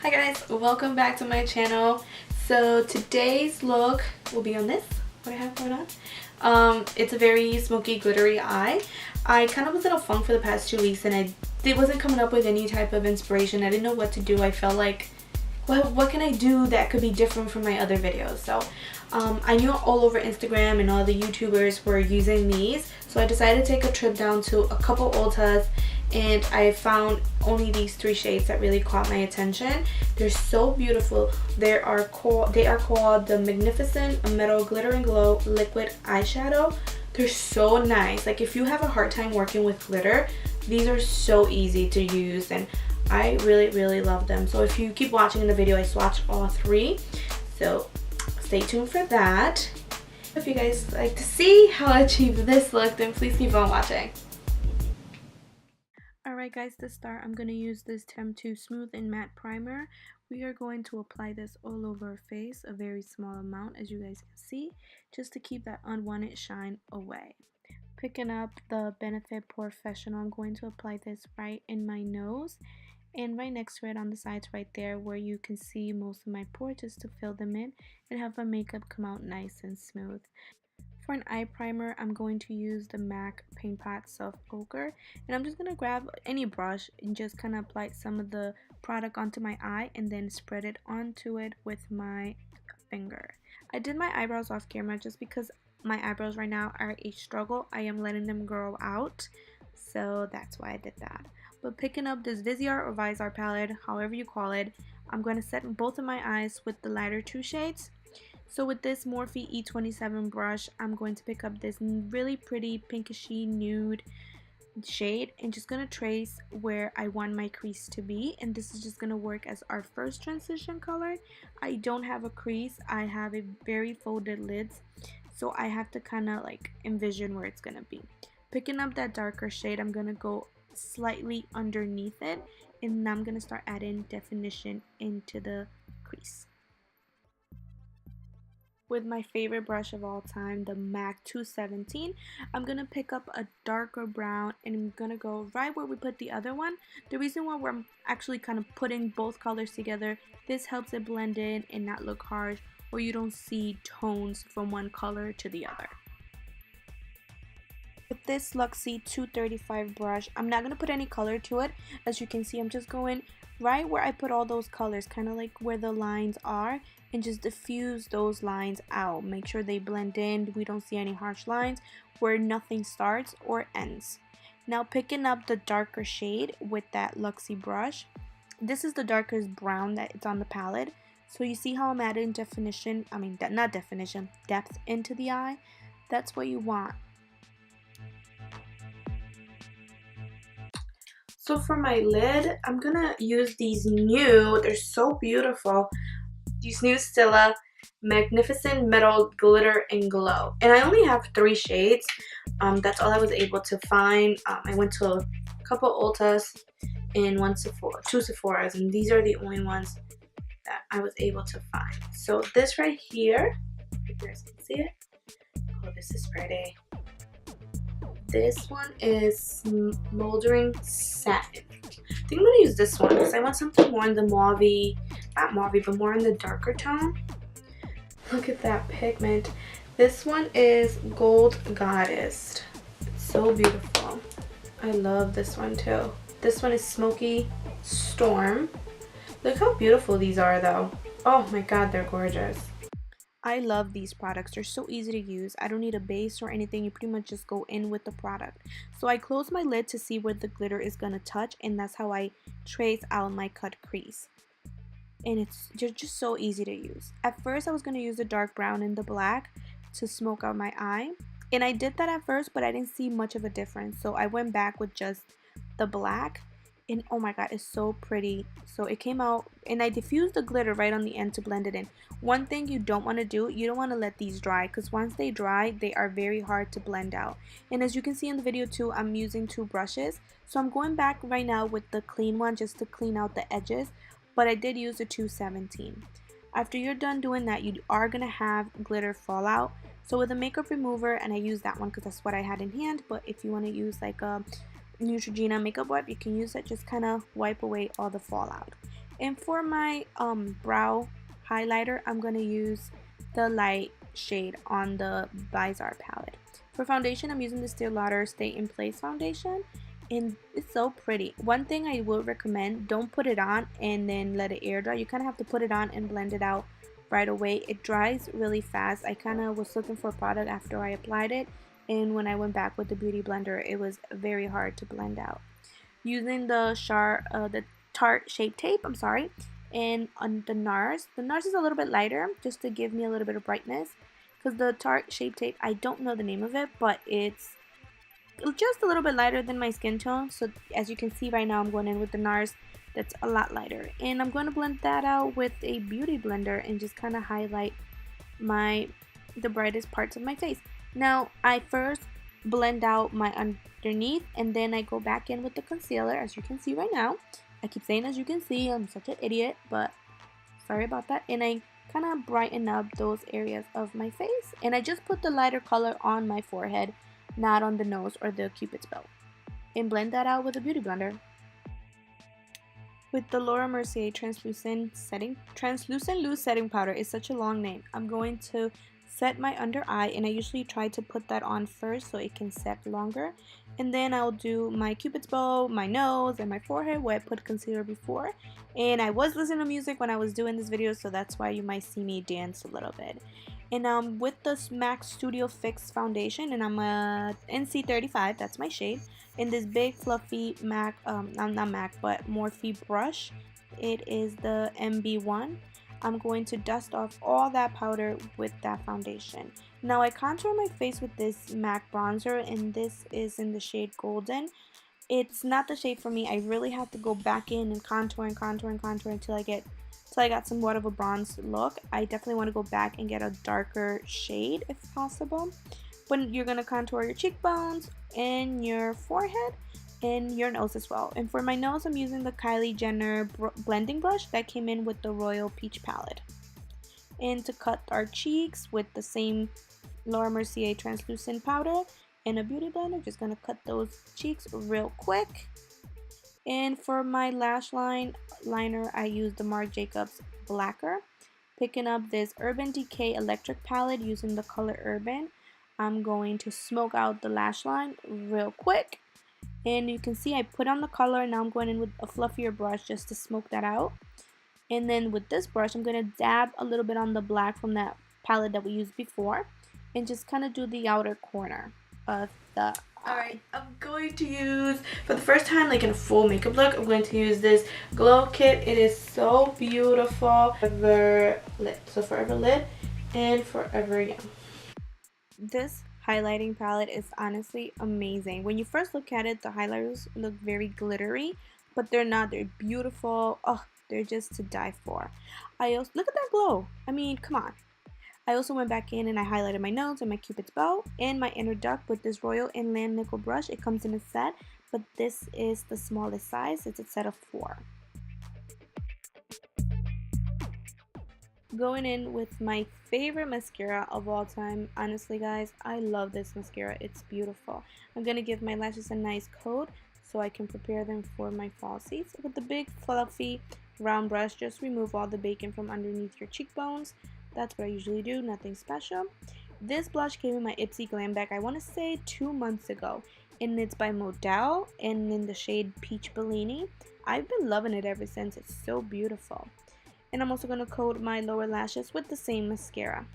Hi guys, welcome back to my channel. So today's look will be on this, what I have going on. It's a very smoky glittery eye. I kind of was in a funk for the past 2 weeks and I wasn't coming up with any type of inspiration. I didn't know what to do. I felt like, what can I do that could be different from my other videos? So I knew all over Instagram and all the YouTubers were using these, so I decided to take a trip down to a couple Ultas, and I found only these 3 shades that really caught my attention. They're so beautiful. They are called the Magnificient Metal Glitter and Glow Liquid Eyeshadow. They're so nice. Like, if you have a hard time working with glitter, these are so easy to use, and I really love them. So if you keep watching in the video, I swatched all 3, so stay tuned for that. If you guys like to see how I achieved this look, then please keep on watching. Alright guys, to start, I'm going to use this Temp2 Smooth and Matte Primer. We are going to apply this all over our face, a very small amount as you guys can see, just to keep that unwanted shine away. Picking up the Benefit Professional, I'm going to apply this right in my nose and right next to it on the sides right there where you can see most of my pores, just to fill them in and have my makeup come out nice and smooth. For an eye primer, I'm going to use the MAC Paint Pot Soft Ochre, and I'm just going to grab any brush and just kind of apply some of the product onto my eye and then spread it onto it with my finger. I did my eyebrows off camera just because my eyebrows right now are a struggle. I am letting them grow out, so that's why I did that. But picking up this Viseart or Visar palette, however you call it, I'm going to set both of my eyes with the lighter 2 shades. So with this Morphe E27 brush, I'm going to pick up this really pretty pinkishy nude shade and just going to trace where I want my crease to be, and this is just going to work as our first transition color. I don't have a crease, I have a very folded lids, so I have to kind of like envision where it's going to be. Picking up that darker shade, I'm going to go slightly underneath it, and I'm going to start adding definition into the crease. With my favorite brush of all time, the MAC 217, I'm going to pick up a darker brown and I'm going to go right where we put the other one. The reason why we're actually kind of putting both colors together, this helps it blend in and not look harsh, or you don't see tones from one color to the other. With this Luxie 235 brush, I'm not going to put any color to it. As you can see, I'm just going right where I put all those colors, kind of like where the lines are, and just diffuse those lines out. Make sure they blend in. We don't see any harsh lines where nothing starts or ends. Now picking up the darker shade with that Luxie brush. This is the darkest brown that it's on the palette. So you see how I'm adding definition, not definition, depth into the eye. That's what you want. So for my lid, I'm gonna use these new, they're so beautiful, these new Stila Magnificent Metal Glitter and Glow. And I only have 3 shades. That's all I was able to find. I went to a couple Ultas and 2 Sephora's, and these are the only ones that I was able to find. So this right here, if you guys can see it. Oh, this is pretty. This one is Moldering Satin. I think I'm going to use this one because I want something more in the mauve, not mauve, but more in the darker tone. Look at that pigment. This one is Gold Goddess. It's so beautiful. I love this one too. This one is Smoky Storm. Look how beautiful these are though. Oh my god, they're gorgeous. I love these products. They're so easy to use. I don't need a base or anything. You pretty much just go in with the product. So I close my lid to see where the glitter is going to touch, and that's how I trace out my cut crease. And it's just so easy to use. At first I was going to use the dark brown and the black to smoke out my eye. And I did that at first, but I didn't see much of a difference. So I went back with just the black. And oh my god, it's so pretty. So it came out, and I diffused the glitter right on the end to blend it in. One thing you don't want to do, you don't want to let these dry, because once they dry, they are very hard to blend out. And as you can see in the video too, I'm using 2 brushes. So I'm going back right now with the clean one just to clean out the edges, but I did use the 217. After you're done doing that, you are going to have glitter fallout. So with a makeup remover, and I use that one because that's what I had in hand, but if you want to use like a Neutrogena makeup wipe, you can use it, just kind of wipe away all the fallout. And for my brow highlighter, I'm going to use the light shade on the Bizarre palette. For foundation, I'm using the Stila Lauder Stay in Place foundation, and it's so pretty. One thing I would recommend, don't put it on and then let it air dry. You kind of have to put it on and blend it out right away. It dries really fast. I kind of was looking for a product after I applied it, and when I went back with the beauty blender, it was very hard to blend out. Using the Tarte Shape Tape, and on the NARS. The NARS is a little bit lighter, just to give me a little bit of brightness, because the Tarte Shape Tape, I don't know the name of it, but it's just a little bit lighter than my skin tone. So as you can see right now, I'm going in with the NARS that's a lot lighter, and I'm going to blend that out with a beauty blender and just kind of highlight the brightest parts of my face. Now I first blend out my underneath, and then I go back in with the concealer, as you can see right now. I keep saying as you can see, I'm such an idiot, but sorry about that. And I kind of brighten up those areas of my face, and I just put the lighter color on my forehead, not on the nose or the cupid's bow, and blend that out with a beauty blender. With the Laura Mercier translucent loose setting powder, is such a long name. I'm going to set my under eye, and I usually try to put that on first so it can set longer, and then I'll do my cupid's bow, my nose, and my forehead where I put concealer before. And I was listening to music when I was doing this video, so that's why you might see me dance a little bit. And with the MAC Studio Fix foundation, and I'm a NC35, that's my shade, in this big fluffy MAC, not MAC, but Morphe brush. It is the MB1. I'm going to dust off all that powder with that foundation. Now I contour my face with this MAC bronzer, and this is in the shade Golden. It's not the shade for me. I really have to go back in and contour until I got somewhat of a bronze look. I definitely want to go back and get a darker shade if possible. But you're going to contour your cheekbones and your forehead and your nose as well. And for my nose, I'm using the Kylie Jenner blending brush that came in with the Royal Peach palette. And to cut our cheeks with the same Laura Mercier translucent powder and a beauty blender, just gonna cut those cheeks real quick. And for my lash liner, I use the Marc Jacobs Blacker. Picking up this Urban Decay Electric palette using the color Urban. I'm going to smoke out the lash line real quick. And you can see I put on the color, and now I'm going in with a fluffier brush just to smoke that out. And then with this brush, I'm going to dab a little bit on the black from that palette that we used before, and just kind of do the outer corner of the eye. I'm going to use, for the first time, like in a full makeup look, I'm going to use this glow kit. It is so beautiful. Forever Lit. So Forever Lit and Forever Young. This highlighting palette is honestly amazing. When you first look at it, the highlighters look very glittery, but they're not. They're beautiful. Oh, they're just to die for. I also look at that glow. I mean, come on. I also went back in and I highlighted my nose and my cupid's bow and my inner duct with this Royal Inland Nickel brush. It comes in a set, but this is the smallest size. It's a set of 4. Going in with my favorite mascara of all time. Honestly, guys, I love this mascara. It's beautiful. I'm going to give my lashes a nice coat so I can prepare them for my falsies. With the big fluffy round brush, just remove all the bacon from underneath your cheekbones. That's what I usually do, nothing special. This blush came in my Ipsy Glam bag, I want to say 2 months ago. And it's by Modal and in the shade Peach Bellini. I've been loving it ever since. It's so beautiful. And I'm also going to coat my lower lashes with the same mascara.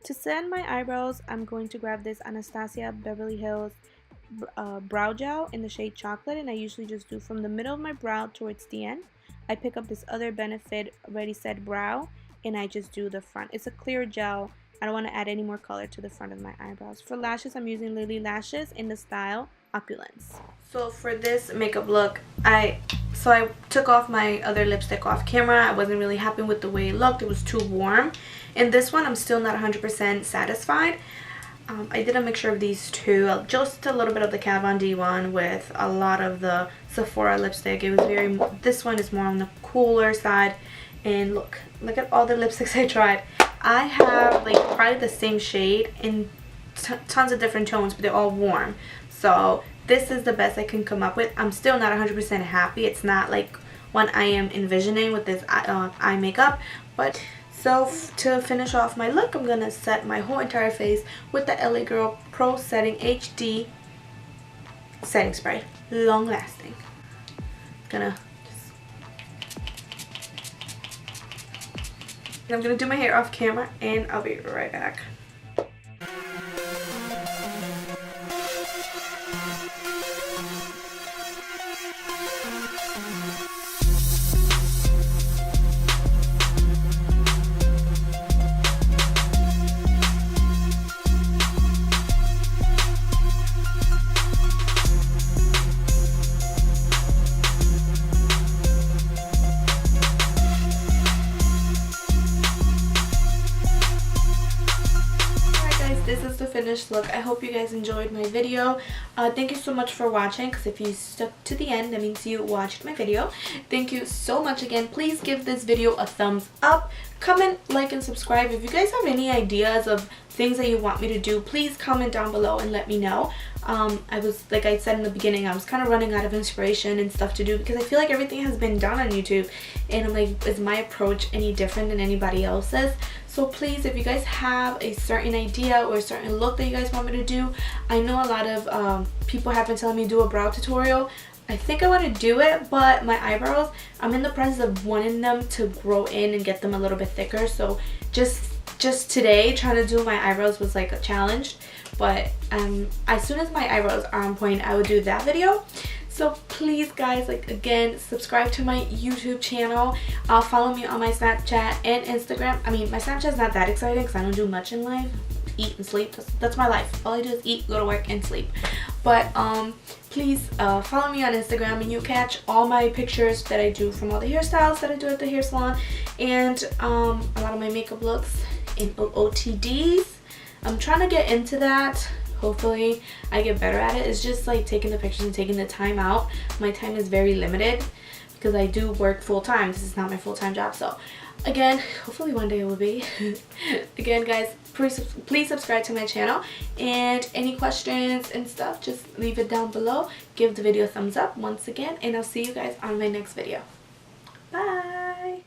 To set my eyebrows, I'm going to grab this Anastasia Beverly Hills brow gel in the shade Chocolate, and I usually just do from the middle of my brow towards the end. I pick up this other Benefit Ready Set Brow, and I just do the front. It's a clear gel. I don't want to add any more color to the front of my eyebrows. For lashes, I'm using Lily Lashes in the style Opulence. So for this makeup look, I took off my other lipstick off camera. I wasn't really happy with the way it looked. It was too warm. In this one, I'm still not 100% satisfied. I did a mixture of these two, just a little bit of the Kat Von D one with a lot of the Sephora lipstick. It was this one is more on the cooler side. And look at all the lipsticks I tried. I have like probably the same shade in tons of different tones, but they're all warm. So this is the best I can come up with. I'm still not 100% happy. It's not like one I am envisioning with this eye makeup. But so to finish off my look, I'm gonna set my whole entire face with the LA Girl Pro Setting HD setting spray, long lasting. I'm gonna do my hair off camera and I'll be right back. This is the finished look. I hope you guys enjoyed my video. Thank you so much for watching, because if you stuck to the end, that means you watched my video. Thank you so much again. Please give this video a thumbs up. Comment, like, and subscribe. If you guys have any ideas of things that you want me to do, please comment down below and let me know. I was, like I said in the beginning, I was kind of running out of inspiration and stuff to do because I feel like everything has been done on YouTube, and I'm like, is my approach any different than anybody else's? So please, if you guys have a certain idea or a certain look that you guys want me to do, I know a lot of people have been telling me to do a brow tutorial. I think I want to do it, but my eyebrows, I'm in the process of wanting them to grow in and get them a little bit thicker. So just today, trying to do my eyebrows was like a challenge. But as soon as my eyebrows are on point, I will do that video. So please guys, like, again, subscribe to my YouTube channel. Follow me on my Snapchat and Instagram. I mean, my Snapchat's not that exciting because I don't do much in life. Eat and sleep. That's my life. All I do is eat, go to work, and sleep. But please follow me on Instagram, and you catch all my pictures that I do from all the hairstyles that I do at the hair salon, and a lot of my makeup looks in OOTDs. I'm trying to get into that. Hopefully I get better at it. It's just like taking the pictures and taking the time out. My time is very limited because I do work full-time. This is not my full-time job. So again, hopefully one day it will be. Again guys, please subscribe to my channel, and any questions and stuff, just leave it down below. Give the video a thumbs up once again, and I'll see you guys on my next video. Bye.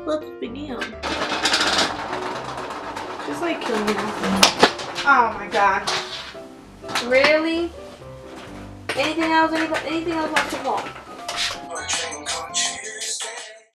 Let's begin. Just like kill me. Oh my god. Really? Anything else? Anything else wants to go?